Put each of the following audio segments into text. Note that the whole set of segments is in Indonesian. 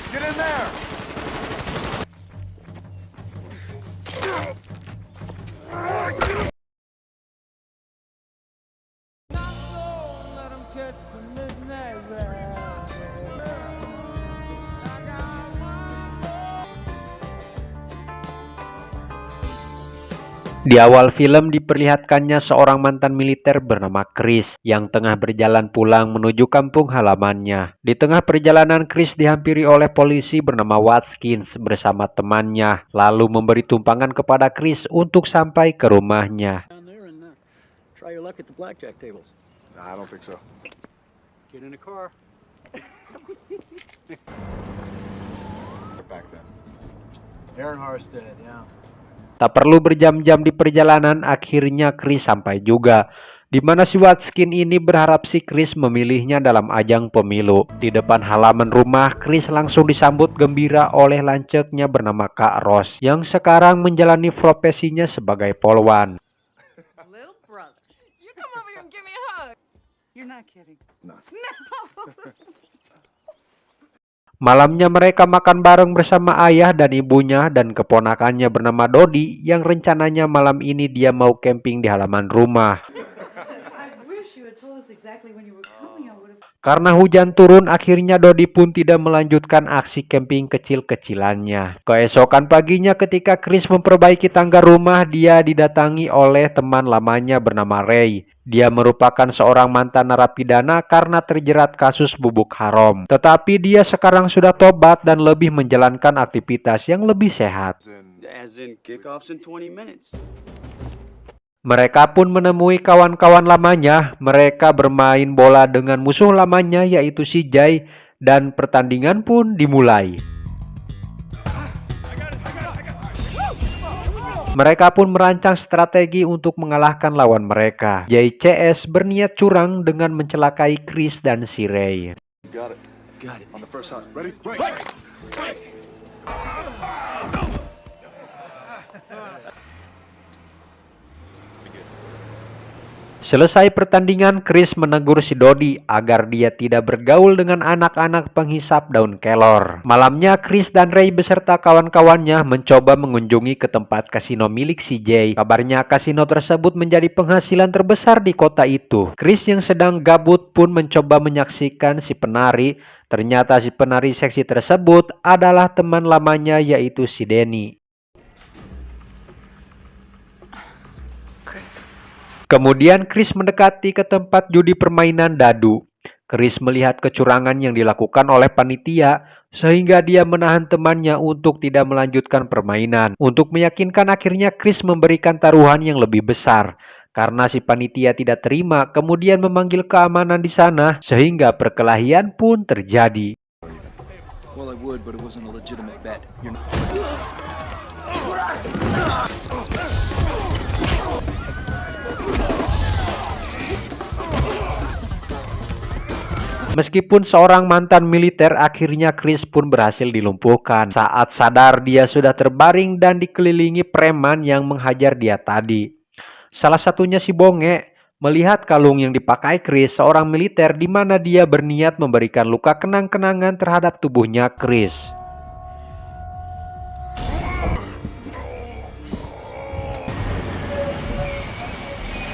Get in there! Di awal film diperlihatkannya seorang mantan militer bernama Chris yang tengah berjalan pulang menuju kampung halamannya. Di tengah perjalanan, Chris dihampiri oleh polisi bernama Watkins bersama temannya, lalu memberi tumpangan kepada Chris untuk sampai ke rumahnya. Try your luck at the blackjack tables. Nah, I don't think so. Get in the car. Back then. Aaron Harstead, yeah. Tak perlu berjam-jam di perjalanan, akhirnya Chris sampai juga. Di mana si Watkins ini berharap si Chris memilihnya dalam ajang pemilu. Di depan halaman rumah, Chris langsung disambut gembira oleh lanceknya bernama Kak Ross, yang sekarang menjalani profesinya sebagai polwan. Little brother, you come over here and give me a hug. You're not kidding. No. No. Malamnya mereka makan bareng bersama ayah dan ibunya dan keponakannya bernama Dodi yang rencananya malam ini dia mau camping di halaman rumah. I wish you had told us exactly when you were coming. I would have. Karena hujan turun, akhirnya Dodi pun tidak melanjutkan aksi camping kecil-kecilannya. Keesokan paginya ketika Chris memperbaiki tangga rumah, dia didatangi oleh teman lamanya bernama Ray. Dia merupakan seorang mantan narapidana karena terjerat kasus bubuk haram. Tetapi dia sekarang sudah tobat dan lebih menjalankan aktivitas yang lebih sehat. As in kickoffs in 20 minutes. Mereka pun menemui kawan-kawan lamanya. Mereka bermain bola dengan musuh lamanya yaitu si Jay, dan pertandingan pun dimulai. Mereka pun merancang strategi untuk mengalahkan lawan mereka. JCS berniat curang dengan mencelakai Chris dan si Ray. Got it. Got it. On the first shot. Ready? Break! Selesai pertandingan, Chris menegur si Dodi agar dia tidak bergaul dengan anak-anak penghisap daun kelor. Malamnya, Chris dan Ray beserta kawan-kawannya mencoba mengunjungi ke tempat kasino milik si Jay. Kabarnya kasino tersebut menjadi penghasilan terbesar di kota itu. Chris yang sedang gabut pun mencoba menyaksikan si penari. Ternyata si penari seksi tersebut adalah teman lamanya yaitu si Denny. Kemudian Chris mendekati ke tempat judi permainan dadu. Chris melihat kecurangan yang dilakukan oleh panitia sehingga dia menahan temannya untuk tidak melanjutkan permainan. Untuk meyakinkan, akhirnya Chris memberikan taruhan yang lebih besar. Karena si panitia tidak terima, kemudian memanggil keamanan di sana sehingga perkelahian pun terjadi. Well, I would, but it wasn't a legitimate bet. You're not... Meskipun seorang mantan militer, akhirnya Chris pun berhasil dilumpuhkan. Saat sadar, dia sudah terbaring dan dikelilingi preman yang menghajar dia tadi. Salah satunya si Bonge melihat kalung yang dipakai Chris, seorang militer, di mana dia berniat memberikan luka kenang-kenangan terhadap tubuhnya Chris.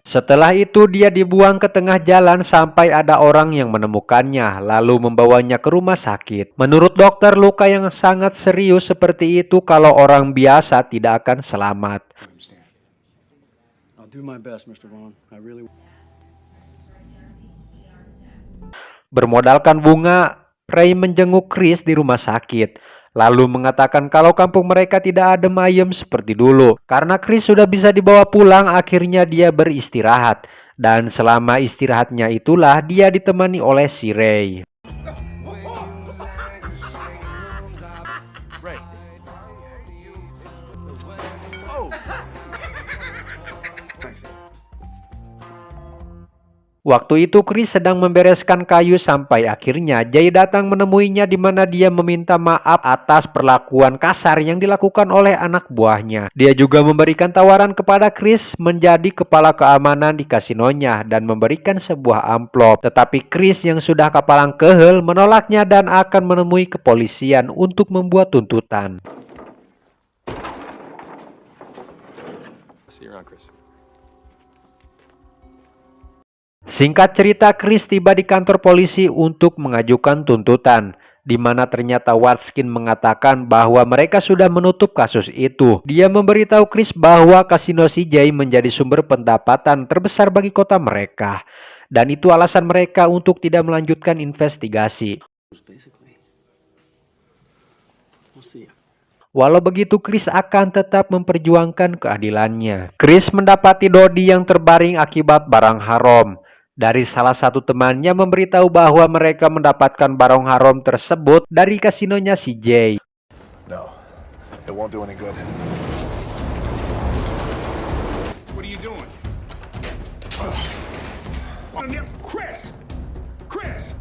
Setelah itu dia dibuang ke tengah jalan sampai ada orang yang menemukannya lalu membawanya ke rumah sakit. Menurut dokter, luka yang sangat serius seperti itu kalau orang biasa tidak akan selamat. I'll do my best, Mr. Vaughn. I really... Bermodalkan bunga, Ray menjenguk Chris di rumah sakit. Lalu mengatakan kalau kampung mereka tidak adem ayem seperti dulu. Karena Chris sudah bisa dibawa pulang, akhirnya dia beristirahat. Dan selama istirahatnya itulah dia ditemani oleh si Ray. Waktu itu Chris sedang membereskan kayu sampai akhirnya Jay datang menemuinya di mana dia meminta maaf atas perlakuan kasar yang dilakukan oleh anak buahnya. Dia juga memberikan tawaran kepada Chris menjadi kepala keamanan di kasinonya dan memberikan sebuah amplop. Tetapi Chris yang sudah kapalang kehel menolaknya dan akan menemui kepolisian untuk membuat tuntutan. See you around, Chris. Singkat cerita, Chris tiba di kantor polisi untuk mengajukan tuntutan, di mana ternyata Watkins mengatakan bahwa mereka sudah menutup kasus itu. Dia memberitahu Chris bahwa kasino CJ menjadi sumber pendapatan terbesar bagi kota mereka, dan itu alasan mereka untuk tidak melanjutkan investigasi. Basically. We'll see. Walau begitu, Chris akan tetap memperjuangkan keadilannya. Chris mendapati Dodi yang terbaring akibat barang haram. Dari salah satu temannya memberitahu bahwa mereka mendapatkan barang haram tersebut dari kasinonya CJ. No, it won't do any good. What are you doing? Chris! Chris!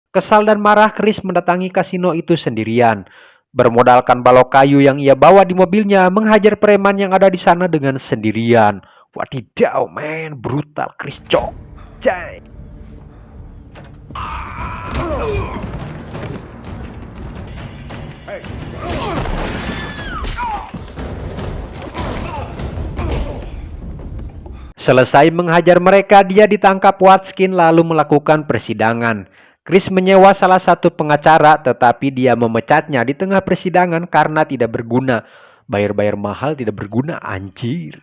Kesal dan marah, Chris mendatangi kasino itu sendirian. Bermodalkan balok kayu yang ia bawa di mobilnya, menghajar preman yang ada di sana dengan sendirian. Wadidaw, men, brutal Chris, cok. Jay. Hey, Selesai menghajar mereka, dia ditangkap Watkins lalu melakukan persidangan. Chris menyewa salah satu pengacara, tetapi dia memecatnya di tengah persidangan karena tidak berguna. Bayar-bayar mahal tidak berguna, anjir.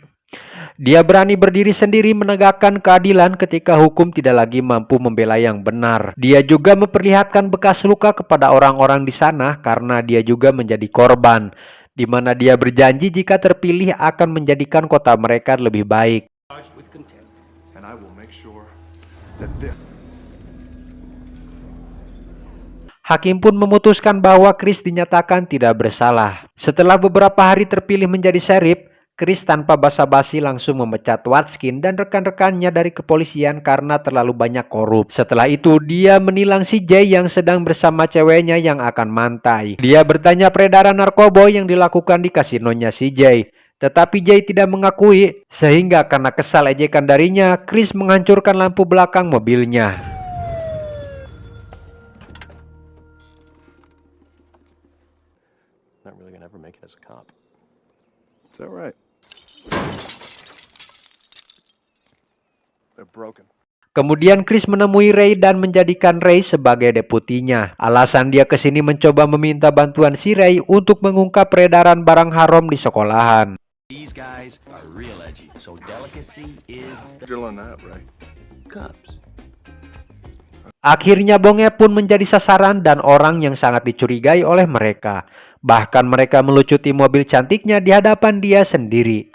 Dia berani berdiri sendiri menegakkan keadilan ketika hukum tidak lagi mampu membela yang benar. Dia juga memperlihatkan bekas luka kepada orang-orang di sana karena dia juga menjadi korban, di mana dia berjanji jika terpilih akan menjadikan kota mereka lebih baik. With contempt. and I will make sure that this... Hakim pun memutuskan bahwa Chris dinyatakan tidak bersalah. Setelah beberapa hari terpilih menjadi sheriff, Chris tanpa basa-basi langsung memecat Watkins dan rekan-rekannya dari kepolisian karena terlalu banyak korup. Setelah itu, dia menilang si Jay yang sedang bersama ceweknya yang akan mantai. Dia bertanya peredaran narkoba yang dilakukan di kasinonya si Jay. Tetapi Jay tidak mengakui, sehingga karena kesal ejekan darinya, Chris menghancurkan lampu belakang mobilnya. Not really gonna ever make it as a cop. Is that right? They're broken. Kemudian Chris menemui Ray dan menjadikan Ray sebagai deputinya. Alasan dia kesini mencoba meminta bantuan si Ray untuk mengungkap peredaran barang haram di sekolahan. These guys are real edgy, so delicacy is the Drill on that, right? cups. Akhirnya Bonge pun menjadi sasaran dan orang yang sangat dicurigai oleh mereka. Bahkan mereka melucuti mobil cantiknya di hadapan dia sendiri.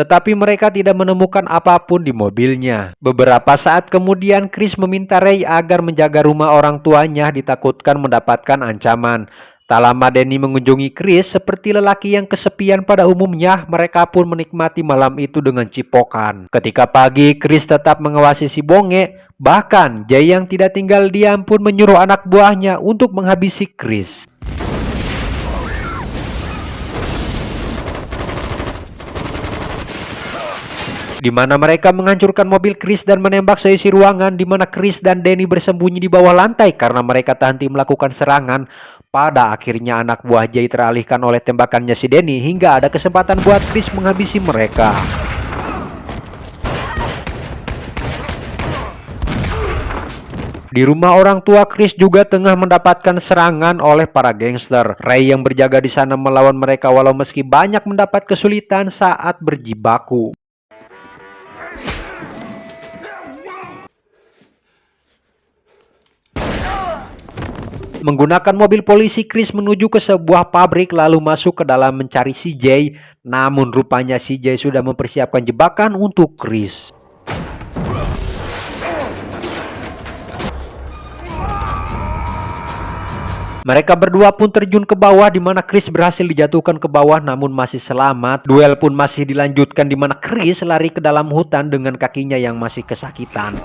Tetapi mereka tidak menemukan apapun di mobilnya. Beberapa saat kemudian Chris meminta Ray agar menjaga rumah orang tuanya ditakutkan mendapatkan ancaman. Tak lama Danny mengunjungi Chris seperti lelaki yang kesepian pada umumnya. Mereka pun menikmati malam itu dengan cipokan. Ketika pagi, Chris tetap mengawasi si Bonge. Bahkan Jay yang tidak tinggal diam pun menyuruh anak buahnya untuk menghabisi Chris. Di mana mereka menghancurkan mobil Chris dan menembak seisi ruangan, di mana Chris dan Danny bersembunyi di bawah lantai karena mereka tak henti melakukan serangan. Pada akhirnya anak buah Jay teralihkan oleh tembakannya si Danny hingga ada kesempatan buat Chris menghabisi mereka. Di rumah orang tua Chris juga tengah mendapatkan serangan oleh para gangster. Ray yang berjaga di sana melawan mereka walau meski banyak mendapat kesulitan saat berjibaku. Menggunakan mobil polisi, Chris menuju ke sebuah pabrik lalu masuk ke dalam mencari CJ. Namun rupanya CJ sudah mempersiapkan jebakan untuk Chris. Mereka berdua pun terjun ke bawah di mana Chris berhasil dijatuhkan ke bawah namun masih selamat. Duel pun masih dilanjutkan di mana Chris lari ke dalam hutan dengan kakinya yang masih kesakitan.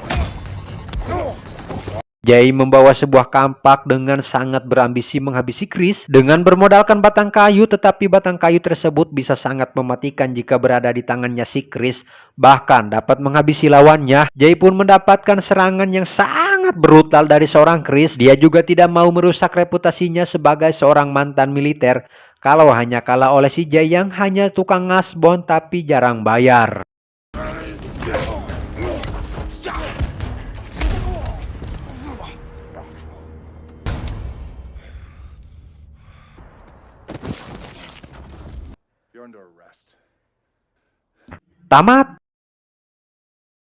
Jay membawa sebuah kampak dengan sangat berambisi menghabisi Chris dengan bermodalkan batang kayu, tetapi batang kayu tersebut bisa sangat mematikan jika berada di tangannya si Chris, bahkan dapat menghabisi lawannya. Jay pun mendapatkan serangan yang sangat brutal dari seorang Chris. Dia juga tidak mau merusak reputasinya sebagai seorang mantan militer kalau hanya kalah oleh si Jay yang hanya tukang ngasbon tapi jarang bayar. You're under arrest. Tamat.